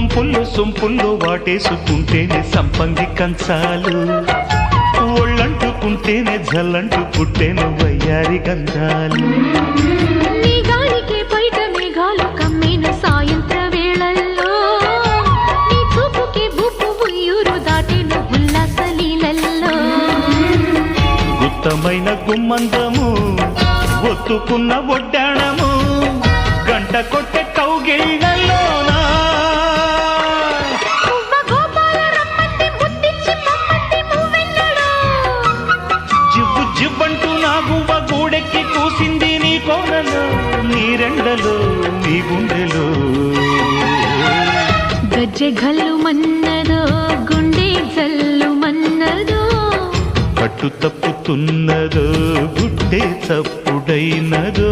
గుంపుల్లో సొంపుల్లో వాటేసుకుంటేనే సంపంగి కంచాలు, ఒళ్ళంటుకుంటేనే జల్లంటు పుట్టేను వయ్యారి గంధాలు. నీ గాలికే బయట మేఘాలు కమ్మేను సాయంత్ర వేళల్లో, నీ చూపుకే బుప్పు ఉయ్యూరు దాటేను ఉల్లాస లీలల్లో. గుత్తమైన గుమ్మందము ఒత్తుకున్న ఒడ్డాణము, గంట కొట్టే కౌగిళ్ళలోనా జివ్వు జివ్వంటూ నా గువ్వ గూడెక్కి కూసింది నీ కోనలో, నీ రెండలో నీ గుండెలో. గజ్జె గల్లు మన్నదో గుండె జల్లు మన్నదో, పట్టు తప్పుతున్నదో గుడ్డే చప్పుడైనదో.